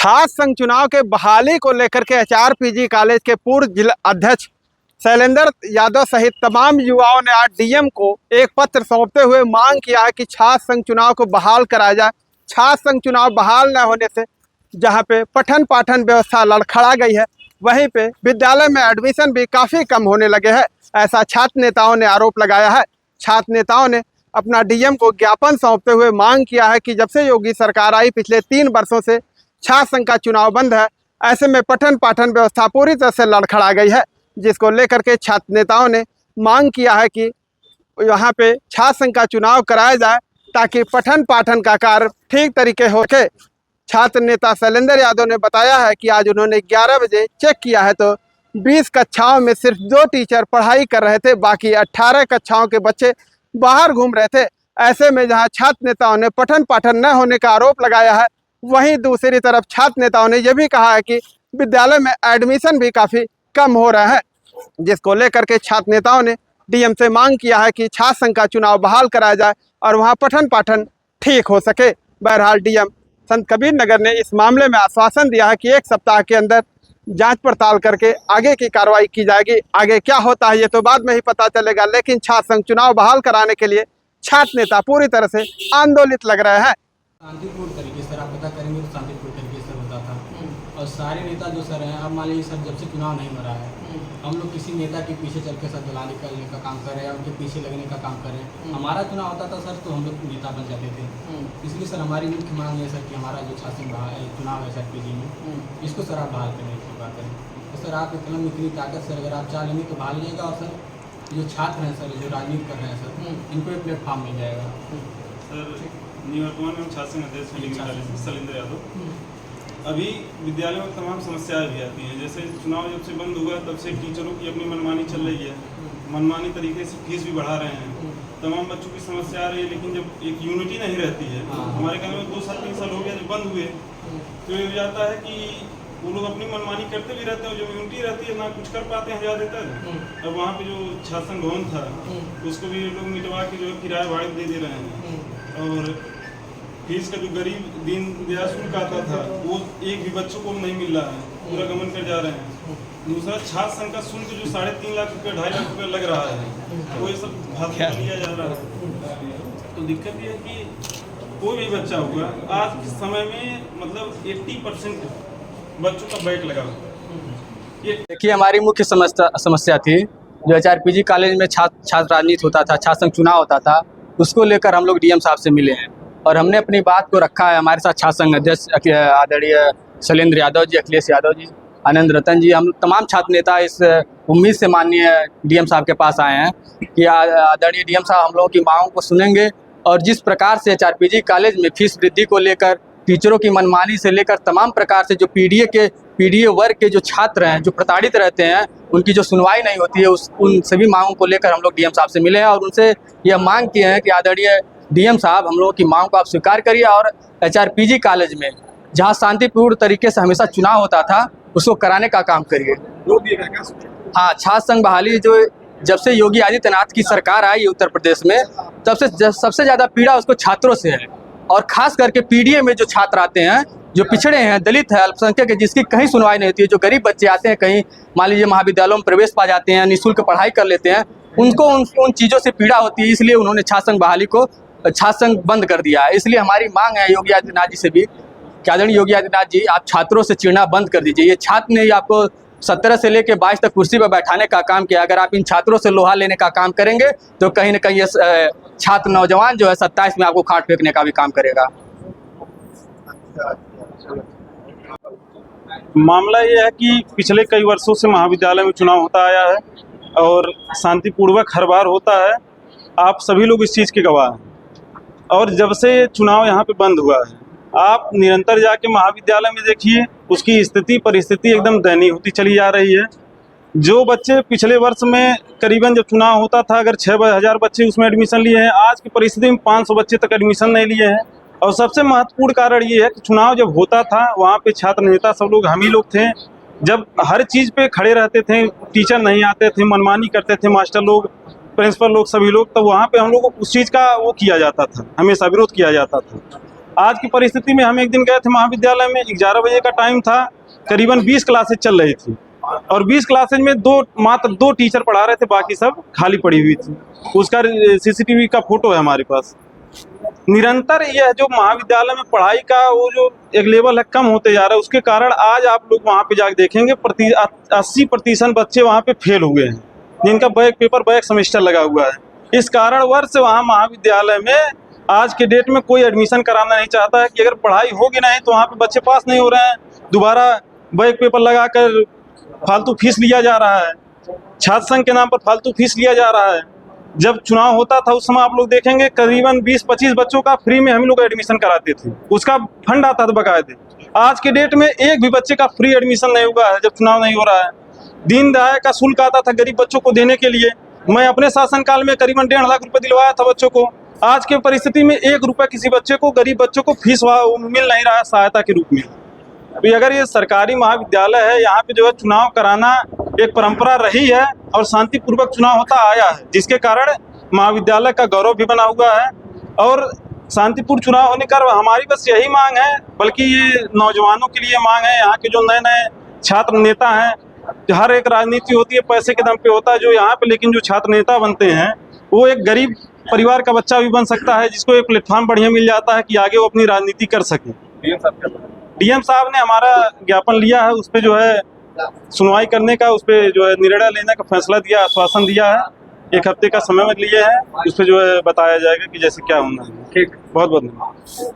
छात्र संघ चुनाव के बहाली को लेकर के एचआरपीजी कॉलेज के पूर्व जिला अध्यक्ष शैलेंद्र यादव सहित तमाम युवाओं ने आज डीएम को एक पत्र सौंपते हुए मांग किया है कि छात्र संघ चुनाव को बहाल कराया जाए। छात्र संघ चुनाव बहाल न होने से जहां पे पठन पाठन व्यवस्था लड़खड़ा गई है, वहीं पे विद्यालय में एडमिशन भी काफ़ी कम होने लगे हैं, ऐसा छात्र नेताओं ने आरोप लगाया है। छात्र नेताओं ने अपना डीएम को ज्ञापन सौंपते हुए मांग किया है कि जब से योगी सरकार आई पिछले 3 वर्षों से छात्र संघ का चुनाव बंद है, ऐसे में पठन पाठन व्यवस्था पूरी तरह से लड़खड़ा गई है, जिसको लेकर के छात्र नेताओं ने मांग किया है कि यहाँ पे छात्र संघ का चुनाव कराया जाए ताकि पठन पाठन का कार्य ठीक तरीके हो सके। छात्र नेता शैलेंद्र यादव ने बताया है कि आज उन्होंने 11 बजे चेक किया है तो 20 कक्षाओं में सिर्फ 2 टीचर पढ़ाई कर रहे थे, बाकी 18 कक्षाओं के बच्चे बाहर घूम रहे थे। ऐसे में जहां छात्र नेताओं ने पठन पाठन न होने का आरोप लगाया है, वहीं दूसरी तरफ छात्र नेताओं ने यह भी कहा है कि विद्यालय में एडमिशन भी काफ़ी कम हो रहा है, जिसको लेकर के छात्र नेताओं ने डीएम से मांग किया है कि छात्र संघ का चुनाव बहाल कराया जाए और वहां पठन पाठन ठीक हो सके। बहरहाल डीएम संत कबीर नगर ने इस मामले में आश्वासन दिया है कि 1 सप्ताह के अंदर जांच पड़ताल करके आगे की कार्रवाई की जाएगी। आगे क्या होता है ये तो बाद में ही पता चलेगा, लेकिन छात्र संघ चुनाव बहाल कराने के लिए छात्र नेता पूरी तरह से आंदोलित लग रहे हैं। शांतिपूर्ण तरीके से आप पता करेंगे तो शांतिपूर्ण तरीके से होता था। और सारे नेता जो सर हैं, अब मान लीजिए सर जब से चुनाव नहीं हो रहा है, हम लोग किसी नेता के पीछे चल के सर दलाली करने का काम कर रहे हैं, उनके पीछे लगने का काम कर रहे हैं। हमारा चुनाव होता था सर तो हम लोग नेता बन जाते थे। इसलिए सर हमारी मुख्य मांग है सर कि हमारा जो छात्र चुनाव है सर पीजी में, इसको सर आप बहाल करने की बात करें। तो सर आप कलम में इतनी ताकत सर अगर आप चाह लेंगे तो बहाल जाएगा। और सर जो छात्र हैं सर, जो राजनीति कर रहे हैं सर, इनको एक प्लेटफॉर्म मिल जाएगा। सर निवर्तमान में छात्र संघ अध्यक्ष शैलेंद्र यादव, अभी विद्यालयों में तमाम समस्याएं भी आती हैं। जैसे चुनाव जब से बंद हुआ तब से टीचरों की अपनी मनमानी चल रही है, मनमानी तरीके से फीस भी बढ़ा रहे हैं, तमाम बच्चों की समस्या आ रही है। लेकिन जब एक यूनिटी नहीं रहती है, हमारे कहने में 2 साल 3 साल हो गया जब बंद हुए, तो ये हो जाता है कि वो लोग अपनी मनमानी करते भी रहते हैं। जब यूनिटी रहती है ना कुछ कर पाते हैं ज़्यादातर। अब वहाँ पे जो छात्र संघ भवन था उसको भी लोग मिटवा के जो है किराया भाड़े दे दे रहे हैं। और फीस का जो गरीब दीन दयाल शुल्क आता था वो एक भी बच्चों को नहीं मिल रहा है, पूरा गमन कर जा रहे हैं। दूसरा छात्र संघ का शुल्क जो 3.5 लाख रुपये 2.5 लाख रुपये लग रहा है, वो ये सब हाथ में लिया जा रहा है। तो दिक्कत ये है कि कोई भी बच्चा हुआ आज के समय में मतलब 80% बच्चों का बैक लगा हुआ। देखिए, हमारी मुख्य समस्या थी जो एचआरपीजी कॉलेज में छात्र राजनीति होता था, छात्र संघ चुनाव होता था, उसको लेकर हम लोग डीएम साहब से मिले हैं और हमने अपनी बात को रखा है। हमारे साथ छात्र संघ अध्यक्ष आदरणीय शैलेंद्र यादव जी, अखिलेश यादव जी, आनंद रतन जी, हम तमाम छात्र नेता इस उम्मीद से माननीय डीएम साहब के पास आए हैं कि आदरणीय डीएम साहब हम लोगों की मांगों को सुनेंगे। और जिस प्रकार से एचआरपीजी कॉलेज में फीस वृद्धि को लेकर, टीचरों की मनमानी से लेकर तमाम प्रकार से जो पीडीए वर्ग के जो छात्र हैं जो प्रताड़ित रहते हैं, उनकी जो सुनवाई नहीं होती है, उन सभी मांगों को लेकर हम लोग डीएम साहब से मिले हैं और उनसे यह मांग किए हैं कि आदरणीय डीएम साहब हम लोगों की मांग को आप स्वीकार करिए और एचआरपीजी कॉलेज में जहां शांतिपूर्ण तरीके से हमेशा चुनाव होता था उसको कराने का काम करिए। हाँ, छात्र संघ बहाली जो जब से योगी आदित्यनाथ की सरकार आई उत्तर प्रदेश में, तब से सबसे ज़्यादा पीड़ा उसको छात्रों से है। और खास करके पीडीए में जो छात्र आते हैं, जो पिछड़े हैं, दलित है, अल्पसंख्यक है, जिसकी कहीं सुनवाई नहीं होती है, जो गरीब बच्चे आते हैं, कहीं मान लीजिए महाविद्यालयों में प्रवेश पा जाते हैं, निःशुल्क पढ़ाई कर लेते हैं, उनको उन चीज़ों से पीड़ा होती है। इसलिए उन्होंने छात्र संघ बहाली को छात्र संघ बंद कर दिया है। इसलिए हमारी मांग है योगी आदित्यनाथ जी से भी कि आदरणीय योगी आदित्यनाथ जी, आप छात्रों से चिढ़ना बंद कर दीजिए। ये छात्र ने ही आपको 17 से लेकर 22 तक कुर्सी पर बैठाने का काम किया। अगर आप इन छात्रों से लोहा लेने का काम करेंगे तो कहीं ना कहीं ये छात्र नौजवान जो है 27 में आपको खाट फेंकने का भी काम करेगा। मामला ये है कि पिछले कई वर्षों से महाविद्यालय में चुनाव होता आया है और शांतिपूर्वक हर बार होता है। आप सभी लोग इस चीज़ के गवाह हैं। और जब से चुनाव यहाँ पे बंद हुआ है, आप निरंतर जाके महाविद्यालय में देखिए, उसकी स्थिति परिस्थिति एकदम दयनीय होती चली जा रही है। जो बच्चे पिछले वर्ष में करीबन जब चुनाव होता था अगर 6,000 बच्चे उसमें एडमिशन लिए हैं, आज की परिस्थिति में 500 बच्चे तक एडमिशन नहीं लिए हैं। और सबसे महत्वपूर्ण कारण ये है कि चुनाव जब होता था वहाँ पे छात्र नेता सब लोग हम ही लोग थे। जब हर चीज़ पे खड़े रहते थे, टीचर नहीं आते थे, मनमानी करते थे मास्टर लोग, प्रिंसिपल लोग, सभी लोग, तो वहाँ पे हम लोग को उस चीज़ का वो किया जाता था, हमेशा विरोध किया जाता था। आज की परिस्थिति में हम एक दिन गए थे महाविद्यालय में, 11 बजे का टाइम था, करीबन 20 क्लासेज चल रही थी और 20 क्लासेज में मात्र दो टीचर पढ़ा रहे थे, बाकी सब खाली पड़ी हुई थी। उसका CCTV का फोटो है हमारे पास। निरंतर यह जो महाविद्यालय में पढ़ाई का वो जो एक लेवल है कम होते जा रहा है, उसके कारण आज आप लोग वहाँ पे जाके देखेंगे 80% बच्चे वहाँ पे फेल हुए हैं, जिनका बैक सेमेस्टर लगा हुआ है। इस कारणवश वहाँ महाविद्यालय में आज के डेट में कोई एडमिशन कराना नहीं चाहता है कि अगर पढ़ाई होगी नहीं तो वहाँ पे बच्चे पास नहीं हो रहे हैं, दोबारा बैक पेपर लगाकर फालतू फीस लिया जा रहा है, छात्र संघ के नाम पर फालतू फीस लिया जा रहा है। जब चुनाव होता था उस समय आप लोग देखेंगे करीबन 20-25 बच्चों का फ्री में हम लोग एडमिशन कराते थे, उसका फंड आता था बकायदे। आज के डेट में एक भी बच्चे का फ्री एडमिशन नहीं हुआ है जब चुनाव नहीं हो रहा है। दीनदयाल का शुल्क आता था गरीब बच्चों को देने के लिए, मैं अपने शासनकाल में करीबन 1.5 लाख रुपए दिलवाया था बच्चों को। आज के परिस्थिति में 1 रुपया किसी बच्चे को, गरीब बच्चों को फीस मिल नहीं रहा है सहायता के रूप में। अभी अगर ये सरकारी महाविद्यालय है, यहाँ पे जो है चुनाव कराना एक परंपरा रही है और शांतिपूर्वक चुनाव होता आया है, जिसके कारण महाविद्यालय का गौरव भी बना हुआ है और शांतिपूर्ण चुनाव होने का हमारी बस यही मांग है, बल्कि ये नौजवानों के लिए मांग है। यहाँ के जो नए नए छात्र नेता हैं, हर एक राजनीति होती है पैसे के दम पे होता है जो यहाँ पे, लेकिन जो छात्र नेता बनते हैं वो एक गरीब परिवार का बच्चा भी बन सकता है, जिसको एक प्लेटफॉर्म बढ़िया मिल जाता है कि आगे वो अपनी राजनीति कर सके। DM साहब ने हमारा ज्ञापन लिया है, उस पर जो है सुनवाई करने का, उस पर जो है निर्णय लेने का फैसला दिया, आश्वासन दिया है। 1 हफ्ते का समय में लिए हैं, उस पर जो है बताया जाएगा कि जैसे क्या होना है। ठीक, बहुत बहुत धन्यवाद।